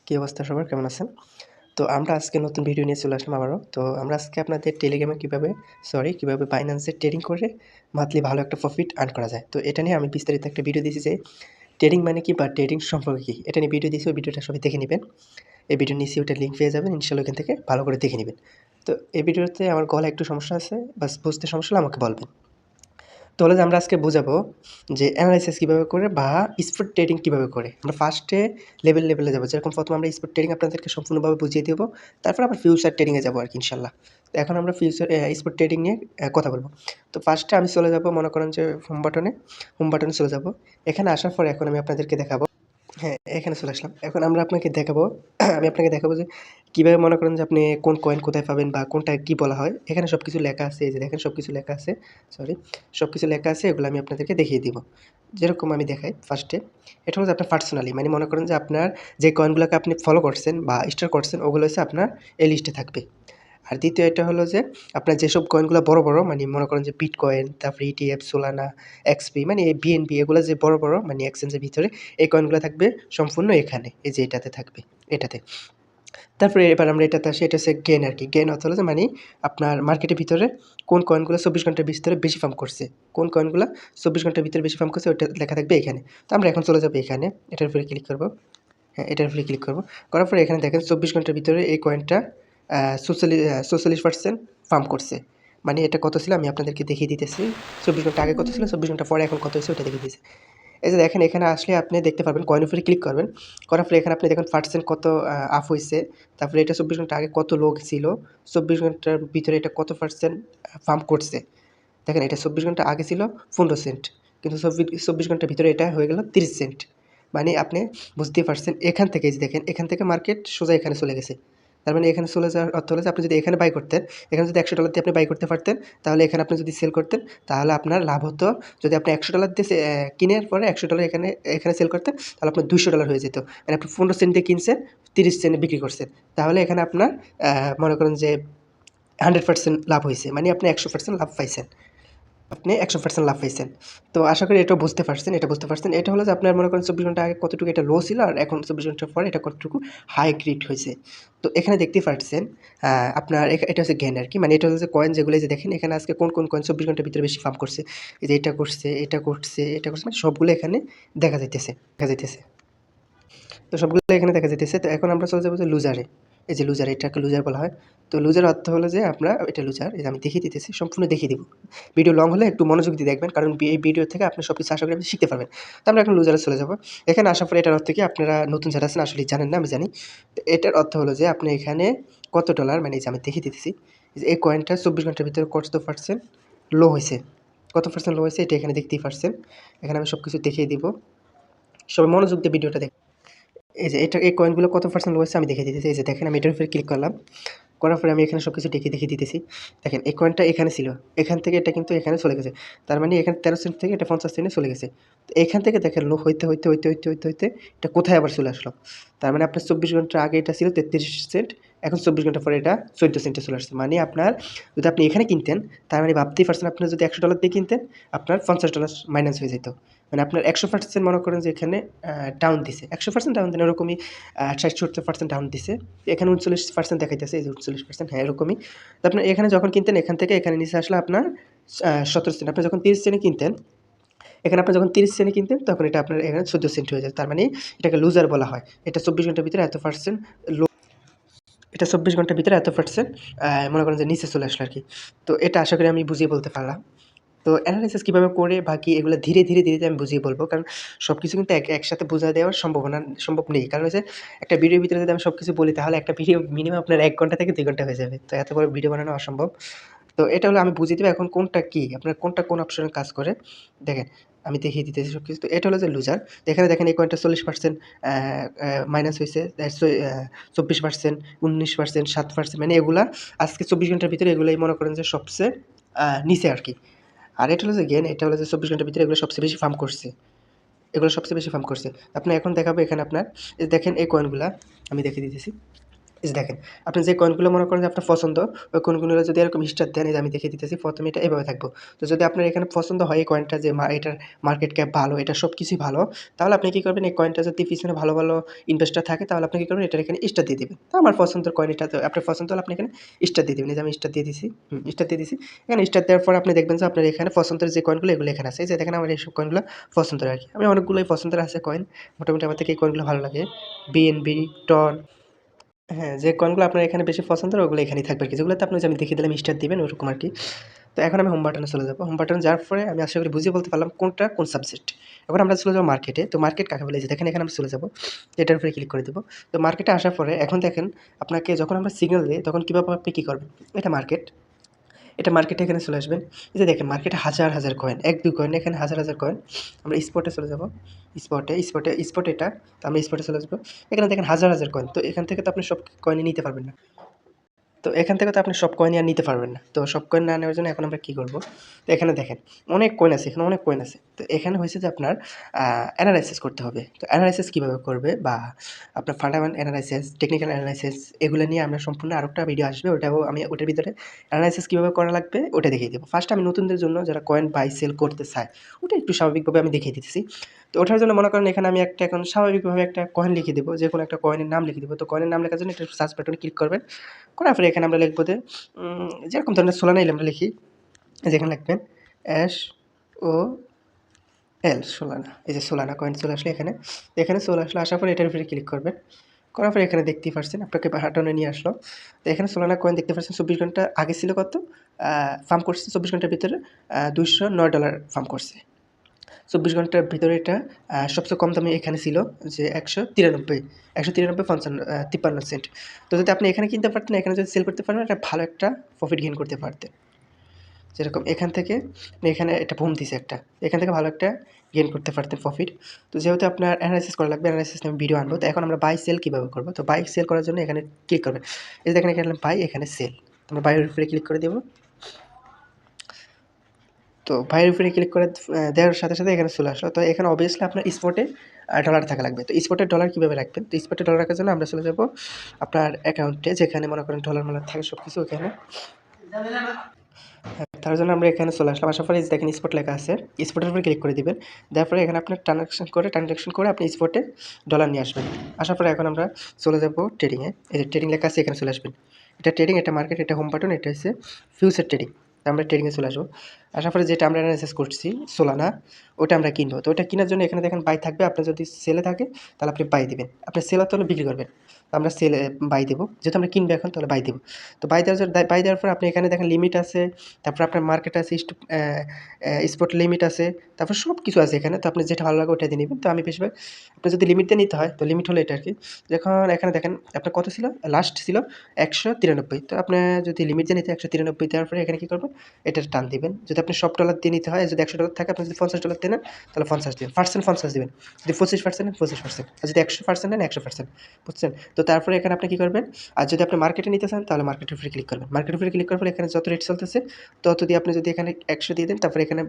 কী অবস্থা সবার? কেমন আছেন? তো আমরা আজকে নতুন ভিডিও নিয়ে চলে আসলাম আবারও। তো আমরা আজকে আপনাদের টেলিগ্রামে কীভাবে বাইন্যান্সে ট্রেডিং করে মান্থলি ভালো একটা প্রফিট আর্ন করা যায়। তো এটা নিয়ে আমি বিস্তারিত একটা ভিডিও দিয়েছি যে ট্রেডিং মানে কি বা ট্রেডিং সম্পর্কে কী? এটা নিয়ে ভিডিও দিয়েছি, ওই ভিডিওটা সবাই দেখে নিবেন। এই ভিডিওর নিচে ওটার লিঙ্ক পেয়ে যাবেন। ইনশাআল্লাহ ওখান থেকে ভালো করে দেখে নিবেন। তো এই ভিডিওতে আমার গলায় একটু সমস্যা আছে, বাস বুঝতে সমস্যা হলে আমাকে বলবেন। তো হলো যে আমরা আজকে বোঝাবো যে অ্যানালাইসিস কীভাবে করে বা স্পট ট্রেডিং কীভাবে করে। আমরা ফার্স্টে লেভেলে যাবো। যেরকম প্রথমে আমরা স্পট ট্রেডিং আপনাদেরকে সম্পূর্ণভাবে বুঝিয়ে দেবো। তারপর আমরা ফিউচার ট্রেডিংয়ে যাবো আরকি ইনশাআল্লাহ। তো এখন আমরা স্পট ট্রেডিং নিয়ে কথা বলবো। তো ফার্স্টে আমি চলে যাবো, মনে করেন যে হোম বাটনে চলে যাবো। এখানে আসার পরে এখন আমি আপনাদেরকে দেখাবো। হ্যাঁ, এখানে চলে আসলাম। এখন আমরা আপনাকে দেখাবো আমি আপনাকে দেখাবো যে কীভাবে মনে করেন যে আপনি কোন কয়েন কোথায় পাবেন বা কোনটা কী বলা হয়। এখানে সবকিছু লেখা আছে। এই যে দেখেন সবকিছু লেখা আছে। সবকিছু লেখা আছে, এগুলো আমি আপনাদেরকে দেখিয়ে দিব। যেরকম আমি দেখাই ফার্স্টে, এটা হলো যে আপনার পার্সোনালি মানে মনে করেন যে আপনার যে কয়েনগুলোকে আপনি ফলো করছেন বা স্টার করছেন, ওগুলো হচ্ছে আপনার এই লিস্টে থাকবে। আর দ্বিতীয় এটা হলো যে আপনার যেসব কয়েনগুলো বড় মানে মনে করেন যে বিটকয়েন, তারপরে ইটিএফ, সোলানা, এক্সপি মানে এই বিএনবি, এগুলো যে বড় মানে এক্সচেঞ্জের ভিতরে এই কয়েনগুলো থাকবে সম্পূর্ণ এখানে। এই যে এটাতে থাকবে, এটাতে। তারপরে এবার আমরা এটাতে আসি, এটা হচ্ছে গেইন আরকি। গেইন অর্থ হলো যে মানে আপনার মার্কেটের ভিতরে কোন কয়েনগুলো 24 ঘন্টার ভিতরে বেশি পাম্প করছে। কোন কয়েনগুলা 24 ঘন্টার ভিতরে বেশি পাম্প করছে ওইটা লেখা থাকবে এখানে। তো আমরা এখন চলে যাবো এখানে। এটার উপরে ক্লিক করব। হ্যাঁ, এটার উপরে ক্লিক করব। করার পরে এখানে দেখেন 24 ঘন্টার ভিতরে এই কয়েনটা ৪৬% পাম্প করছে। মানে এটা কত ছিল আমি আপনাদেরকে দেখিয়ে দিতেছি। 24 ঘন্টা আগে কত ছিল, 24 ঘন্টা পরে এখন কত হয়েছে ওটা দেখিয়ে দিতেছি। এই যে দেখেন এখানে আসলে আপনি দেখতে পারবেন, কয়েনের উপরে ক্লিক করবেন। করার পরে এখানে আপনি দেখেন পার্সেন্ট কত আপ হইছে। তারপরে এটা 24 ঘন্টা আগে কত লো ছিল। 24 ঘন্টার ভিতরে এটা কত পার্সেন্ট পাম্প করছে। দেখেন এটা 24 ঘন্টা আগে ছিল 15 সেন্ট। কিন্তু 24 ঘন্টার ভিতরে এটা হয়ে গেল 30 সেন্ট। মানে আপনি বুঝতেই পারছেন, এখান থেকে এই যে দেখেন এখান থেকে মার্কেট সোজা এখানে চলে গেছে। তার মানে এখানে চলে যাওয়ার অর্থ হলো যে আপনি যদি এখানে বাই করতেন, এখানে যদি $100 দিয়ে আপনি বাই করতে পারতেন, তাহলে এখানে আপনি যদি সেল করতেন, তাহলে আপনার লাভ হতো। যদি আপনি $100 দিয়ে কিনার পরে $100 এখানে সেল করতেন, তাহলে আপনার $200 হয়ে যেত। মানে আপনি 15 সেন্ট দিয়ে কিনছেন, 30 সেন্টে বিক্রি করছেন। তাহলে এখানে আপনার মনে করেন যে 100% লাভ হইছে। মানে আপনি 100% লাভ পাইছেন। আপনি 100% লাভ পাইছেন। তো আশা করি এটাও বুঝতে পারছেন, এটা বুঝতে পারছেন। এটা হলো যে আপনার মনে করেন 24 ঘন্টা আগে কতটুকু এটা লো ছিল আর এখন 24 ঘন্টা পরে এটা কতটুকু হাই গ্রেড হইছে। তো এখানে দেখতেই পারছেন আপনার এটা হচ্ছে গেইন আরকি। মানে এটা হচ্ছে যে কয়েন যেগুলো এই যে দেখেন এখানে আজকে কোন কয়েন 24 ঘন্টার ভিতরে বেশি পাম্প করছে। এই যে এটা করছে, এটা করছে, এটা করছে, মানে সবগুলো এখানে দেখা যাইতেছে। তো সবগুলো এখানে দেখা যাইতেছে। তো এখন আমরা চলে যাবো যে লুজারে। এই যে লুজার, এটাকে লুজার বলা হয়। তো লুজার অর্থ হলো যে আমরা এটা লুজার, এই যে আমি দেখিয়ে দিতেছি, সম্পূর্ণ দেখিয়ে দিব। ভিডিও লং হলে একটু মনোযোগ দিয়ে দেখবেন, কারণ এই ভিডিও থেকে আপনি সবকিছু আশা করি আপনি শিখতে পারবেন। তো আমরা এখন লুজারে চলে যাবো। এখানে আসার পরে এটার অর্থ কি, আপনারা নতুন যারা আছেন আসলে জানেন না, আমি জানি। তো এটার অর্থ হলো যে আপনি এখানে কত ডলার, মানে এই যে আমি দেখিয়ে দিতেছি, যে এই কয়েনটা 24 ঘন্টার ভিতরে কত পার্সেন্ট লো হয়েছে, কত পার্সেন্ট লো হয়েছে এটা এখানে দেখতেই পারছেন। এখানে আমি সবকিছু দেখিয়ে দিব। সবাই মনোযোগ দিয়ে ভিডিওটা দেখুন। এই যে এই কয়েনগুলো কত পার্সেন্ট লো হয়েছে আমি দেখিয়ে দিতেছি। এই যে দেখেন আমি এটার উপরে ক্লিক করলাম। করার পরে আমি এখানে সবকিছু দেখিয়ে দিতেছি। দেখেন এই কয়েনটা এখানে ছিল। এখান থেকে এটা কিন্তু এখানে চলে গেছে। তার মানে এখানে 13 সেন্ট থেকে এটা 50 সেন্টে চলে গেছে। তো এখান থেকে দেখেন লো হইতে এটা কোথায় আবার চলে আসলো। তার মানে আপনার 24 ঘন্টা আগে এটা ছিল 33 সেন্ট। এখন 24 ঘন্টা পরে এটা 14 সেন্টে চলে আসছে। মানে আপনার যদি আপনি এখানে কিনতেন, তার মানে ভাবতেই পারছেন, আপনার যদি $100 দিয়ে কিনতেন, আপনার $50 মাইনাস হয়ে যেত। মানে আপনার 100% মনে করেন যে এখানে ডাউন দিছে। 100% ডাউন দেন, ওরকমই 60-70% ডাউন দিছে। এখানে 39% দেখাইতেছে, এই যে 39%, হ্যাঁ এরকমই। তো আপনার এখানে যখন কিনতেন, এখান থেকে এখানে নিচে আসলে আপনার 17 সেন্ট। আপনি যখন 30 সেন্টে কিনতেন, এখানে আপনি যখন 30 সেন্টে কিনতেন, তখন এটা আপনার এখানে 14 সেন্ট হয়ে যেত। তার মানে এটাকে লুজার বলা হয়। এটা 24 ঘন্টার ভিতরে এত পার্সেন্ট লো, এটা 24 ঘন্টার ভিতরে এত পার্সেন্ট মনে করেন যে নিচে চলে আসলো আরকি। তো এটা আশা করি আমি বুঝিয়ে বলতে পারলাম। তো অ্যানালাইসিস কীভাবে করে বা কি, এগুলো ধীরে আমি বুঝিয়ে বলবো। কারণ সবকিছু কিন্তু একসাথে বোঝা দেওয়ার সম্ভব নেই। কারণ হচ্ছে একটা ভিডিওর ভিতরে যদি আমি সবকিছু বলি, তাহলে একটা ভিডিও মিনিমাম আপনার 1 ঘন্টা থেকে 2 ঘন্টা হয়ে যাবে। তো এত বড় ভিডিও বানানো অসম্ভব। তো এটা হলো আমি বুঝিয়ে দেব এখন কোনটা কি, আপনার কোনটা কোন অপশনে কাজ করে। দেখেন আমি দেখিয়ে দিতেছি সবকিছু। তো এটা হলো যে লুজার। এখানে দেখেন এই কয়েনটা 40% মাইনাস হইছে। 24%, 19%, 7%, মানে এগুলা আজকে 24 ঘন্টার ভিতরে এগুলাই মনে করেন যে সবচেয়ে নিচে আরকি। আর এটা হলো যে গেইন, এটা হলো যে 24 ঘন্টার ভিতরে এগুলো সবচেয়ে বেশি ফার্ম করছে। আপনি এখন দেখাবো এখানে আপনার এই দেখেন এই কয়েনগুলা আমি দেখিয়ে দিতেছি। এই যে দেখেন, আপনি যে কয়েনগুলো মনে করেন যে আপনার পছন্দ, ওই কয়েনগুলো যদি এরকম স্টার দেন, এই যে আমি দেখিয়ে দিতেছি, প্রথমে এটা এভাবে থাকবো। তো যদি আপনার এখানে পছন্দ হয় এই কয়েনটা যে এটার মার্কেট ক্যাপ ভালো, এটার সব কিছুই ভালো, তাহলে আপনি কী করবেন, এই কয়েনটা যদি পিছনে ভালো, ভালো ইনভেস্টর থাকে তাহলে আপনি কী করবেন, এটার এখানে স্টার দিয়ে দিবেন। তো আমার পছন্দের কয়েন এটা, তো আপনার পছন্দ হলে আপনি এখানে স্টার দিয়ে দিবেন। এই যে আমি স্টার দিয়ে দিছি, স্টার দিয়ে দিছি। এখানে স্টার দেওয়ার পর আপনি দেখবেন যে আপনার এখানে পছন্দের যে কয়েনগুলো এগুলো এখানে আছে। এই যে দেখেন আমার এইসব কয়েনগুলো পছন্দের আরকি। আমি অনেকগুলোই পছন্দের আছে কয়েন। মোটামুটি আমার থেকে এই কয়েনগুলো ভালো লাগে। বিএনবি, টন, হ্যাঁ, যে কয়েনগুলো আপনার এখানে বেশি পছন্দের ওগুলো এখানেই থাকবে আরকি। যেগুলোতে আপনি যে আমি দেখিয়ে দিলাম স্টার দিবেন ওরকম আরকি। তো এখন আমি হোম বাটনে চলে যাবো। হোম বাটনে যাওয়ার পরে আমি আশা করি বুঝিয়ে বলতে পারলাম কোনটা কোন সাবজেক্ট। এখন আমরা চলে যাবো মার্কেটে। তো মার্কেট কাকে বলে? এই যে দেখেন এখানে আমরা চলে যাবো। এটার উপরে ক্লিক করে দেবো। তো মার্কেটে আসার পরে এখন দেখেন আপনাকে যখন আমরা সিগন্যাল দিই তখন কীভাবে আপনি কী করবেন? এটা মার্কেট। এটা মার্কেটে এখানে চলে আসবেন। এই যে দেখেন মার্কেটে হাজার, হাজার কয়েন। ১-২ কয়েন না, এখানে হাজার, হাজার কয়েন। আমরা স্পটে চলে যাবো। স্পট এটা। তো আমরা স্পটে চলে আসবো। এখানে দেখেন হাজার, হাজার কয়েন। তো এখান থেকে তো আপনি সব কয়েনই নিতে পারবেন না। তো এখান থেকে তো আপনি সব কয়েনই আর নিতে পারবেন না। তো সব কয়েন না নেওয়ার জন্য এখন আমরা কী করব? তো এখানে দেখেন অনেক কয়েন আছে, এখানে অনেক কয়েন আছে। তো এখানে হয়েছে যে আপনার এনালাইসিস করতে হবে। তো এনালাইসিস কীভাবে করবে বা আপনার ফান্ডামেন্টাল এনালাইসিস, টেকনিক্যাল এনালাইসিস এগুলো নিয়ে আমরা সম্পূর্ণ আরেকটা ভিডিও আসবে। ওটাও আমি ওটার ভিতরে এনালাইসিস কীভাবে করা লাগবে ওটা দেখিয়ে দেবো। ফার্স্ট আমি নতুনদের জন্য যারা কয়েন বাই সেল করতে চায়, ওটা একটু স্বাভাবিকভাবে আমি দেখিয়ে দিতেছি। তো ওঠার জন্য মনে করেন এখানে আমি একটা এখন স্বাভাবিকভাবে একটা কয়েন লিখে দেবো, যেকোনো একটা কয়েনের নাম লিখে দেবো। তো কয়েনের নাম লেখার জন্য একটা সার্চ বাটনে ক্লিক করবেন। করার পরে এখানে আমরা লিখব যে যেরকম ধরনের সোলানাইল আমরা লিখি, যেখানে লিখবেন SOLANA, সোলানা। এই যে সোলানা কয়েন চলে আসলো এখানে। এখানে চলে আসলো, আসার পরে এটার উপরে ক্লিক করবেন। করার পরে এখানে দেখতেই পারছেন আপনাকে বাটনে নিয়ে আসলো। তো এখানে সোলানা কয়েন দেখতে পাচ্ছেন ২৪ ঘন্টা আগে ছিল কত? ফার্ম করছে ২৪ ঘন্টার ভিতরে $২০৯ ফার্ম করছে। ২৪ ঘন্টার ভিতরে এটা সবচেয়ে কম দামে এখানে ছিল যে ১৯৩ সেন্ট। তো যদি আপনি এখানে কিনতে পারতেন, এখানে যদি সেল করতে পারেন, এটা ভালো একটা প্রফিট গেইন করতে পারতেন। যেরকম এখান থেকে এখানে এটা বুম দিছে একটা। এখান থেকে ভালো একটা গেইন করতে পারতেন প্রফিট। তো যেহেতু আপনার এনালাইসিস করা লাগবে, এনালাইসিস নিয়ে আমি ভিডিও আনবো। তো এখন আমরা বাই সেল কীভাবে করব? তো বাই সেল করার জন্য এখানে ক্লিক করবেন। এই যে দেখেন এখানে বাই, এখানে সেল। তো আমরা বাইয়ের উপরে ক্লিক করে দেবো। তো বাইয়ের উপরে ক্লিক করে দেওয়ার সাথে, সাথে এখানে চলে আসলো। তো এখানে অবভিয়াসলি আপনার স্পটে ডলার থাকা লাগবে। তো স্পটের ডলার কীভাবে রাখবেন? তো স্পটে ডলার রাখার জন্য আমরা চলে যাবো আপনার অ্যাকাউন্টে, যেখানে মনে করেন ডলার-মলার থাকে সবকিছু ওখানে। হ্যাঁ, তার জন্য আমরা এখানে চলে আসলাম। আসার পরে এই যে দেখেন স্পট লেখা আছে। স্পটের উপরে ক্লিক করে দিবেন। দেওয়ার পরে এখানে আপনার ট্রান্সাকশন করে আপনি স্পটে ডলার নিয়ে আসবেন। আসার পরে এখন আমরা চলে যাবো ট্রেডিংয়ে। এই যে ট্রেডিং লেখা আছে, এখানে চলে আসবেন। এটা ট্রেডিং, এটা মার্কেট, এটা হোম বাটন, এটা হচ্ছে ফিউচার ট্রেডিং। তো আমরা ট্রেডিংয়ে চলে আসবো। আসার পরে যেটা আমরা অ্যানালাইসিস করছি সোলানা, ওটা আমরা কিনবো। তো ওটা কেনার জন্য এখানে দেখেন বাই থাকবে। আপনার যদি সেলে থাকে তাহলে আপনি বাই দিবেন। আপনার সেল হতে হলে বিক্রি করবেন। তো আমরা সেলে বাই দেবো। যেহেতু আমরা কিনবো এখন, তাহলে বাই দেবো। তো বাই দেওয়ার পর আপনি এখানে দেখেন লিমিট আছে, তারপর আপনার মার্কেট আছে, স্পট লিমিট আছে, তারপর সব কিছু আছে এখানে। তো আপনি যেটা ভালো লাগে ওটা দিয়ে নিবেন। তো আমি বেশিরভাগ আপনার যদি লিমিট দিয়ে নিতে হয়, তো লিমিট হলো এটা আরকি। যখন এখানে দেখেন আপনার কত ছিল? লাস্ট ছিল ১৯৩। তো আপনার যদি লিমিট দিয়ে নিতে হয় ১৯৩ দেওয়ার পরে এখানে কী করবেন? এটার টান দিবেন। যদি আপনি সব ডলার দিয়ে নিতে হয়, যদি $১০০ থাকে, আপনি যদি $৫০ দিয়ে নেন তাহলে ৫০ দিবেন। পার্সেন্ট ৫০ দিবেন। যদি ২৫% নেন ২৫%, আর যদি ১০০% নেন ১০০%, বুঝছেন? তো তারপরে এখানে আপনি কী করবেন? আর যদি আপনি মার্কেটে নিতে চান তাহলে মার্কেটের উপরে ক্লিক করবেন। মার্কেটের উপরে ক্লিক করার পরে এখানে যত রেট চলতেছে তত দিয়ে আপনি যদি এখানে ১০০ দিয়ে দেন, তারপরে এখানে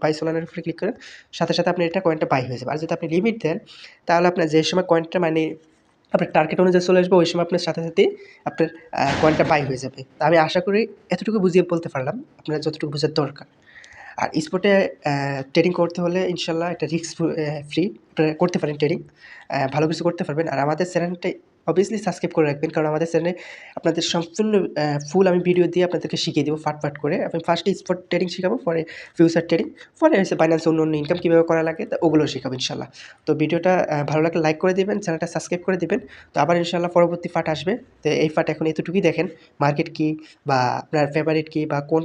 বাই সোলানের উপরে ক্লিক করেন, সাথে, সাথে আপনার এটা কয়েনটা বাই হয়ে যাবে। আর যদি আপনি লিমিট দেন তাহলে আপনার যে সময় কয়েনটা মানে আপনার টার্গেট অনুযায়ী চলে আসবে, ওই সময় আপনার সাথে, সাথেই আপনার কয়েনটা বাই হয়ে যাবে। তো আমি আশা করি এতটুকু বুঝিয়ে বলতে পারলাম, আপনার যতটুকু বোঝার দরকার। আর স্পটে ট্রেডিং করতে হলে ইনশাআল্লাহ এটা রিস্ক ফ্রি। আপনারা করতে পারেন ট্রেডিং। ভালো কিছু করতে পারবেন। আর আমাদের চ্যানেলটা অবভিয়াসলি সাবস্ক্রাইব করে রাখবেন। কারণ আমাদের চ্যানেলে আপনাদের সম্পূর্ণ ফুল আমি ভিডিও দিয়ে আপনাদেরকে শিখিয়ে দেবো ফাট, ফাট করে। আমি ফার্স্টে স্পট ট্রেডিং শিখাবো, পরে ফিউচার ট্রেডিং, পরে হচ্ছে বাইন্যান্সে অন্য ইনকাম কীভাবে করা লাগে তা ওগুলোও শিখাবো ইনশাআল্লাহ। তো ভিডিওটা ভালো লাগলে লাইক করে দিবেন, চ্যানেলটা সাবস্ক্রাইব করে দিবেন। তো আবার ইনশাআল্লাহ পরবর্তী পার্ট আসবে। তো এই পার্ট এখন এতটুকুই দেখেন। মার্কেট কী বা আপনার ফেভারিট কী বা কোন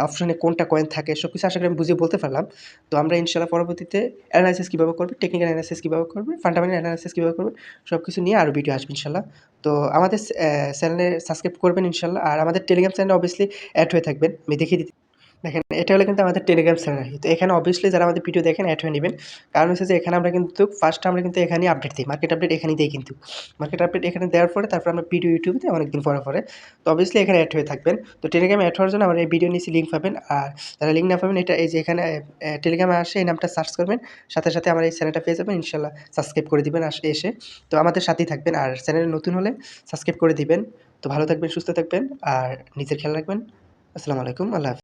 অপশনে কোনটা কয়েন থাকে সবকিছু আশা করি আমি বুঝিয়ে বলতে পারলাম। তো আমরা ইনশাআল্লাহ পরবর্তীতে এনালাইসিস কীভাবে করবে, টেকনিক্যাল এনালাইসিস কীভাবে করবে, ফান্ডামেন্টাল এনালাইসিস কীভাবে করবে, সবকিছু নিয়ে আরও ভিডিও আসবে ইনশাআল্লাহ। তো আমাদের চ্যানেলে সাবস্ক্রাইব করবেন ইনশাআল্লাহ। আর আমাদের টেলিগ্রাম চ্যানেলে অবভিয়াসলি অ্যাড হয়ে থাকবেন। আমি দেখিয়ে দিচ্ছি। দেখেন এটা হলো কিন্তু আমাদের টেলিগ্রাম চ্যানেল। তো এখানে অবভিয়াসলি যারা আমাদের ভিডিও দেখেন এড হয়ে নিবেন। কারণ হচ্ছে যে এখানে আমরা কিন্তু ফার্স্ট আমরা কিন্তু এখানেই আপডেট দিই। মার্কেট আপডেট এখানেই দেই কিন্তু। মার্কেট আপডেট এখানে দেওয়ার পরে তারপর আমরা ভিডিও ইউটিউবে দিই অনেকদিন পরে। তো অবভিয়াসলি এখানে এড হয়ে থাকবেন। তো টেলিগ্রামে এড হওয়ার জন্য আমার এই ভিডিওর নিচে লিঙ্ক পাবেন। আর যারা লিঙ্ক না পাবেন এটা এই যে এখানে টেলিগ্রামে আসে এই নামটা সার্চ করবেন। সাথে আমার এই চ্যানেলটা পেয়ে যাবেন। ইনশাআল্লাহ সাবস্ক্রাইব করে দিবেন এসে। তো আমাদের সাথেই থাকবেন। আর চ্যানেলে নতুন হলে সাবস্ক্রাইব করে দিবেন। তো ভালো থাকবেন, সুস্থ থাকবেন আর নিজের খেয়াল রাখবেন। আসসালামু আলাইকুম। আল্লাহ হাফেজ।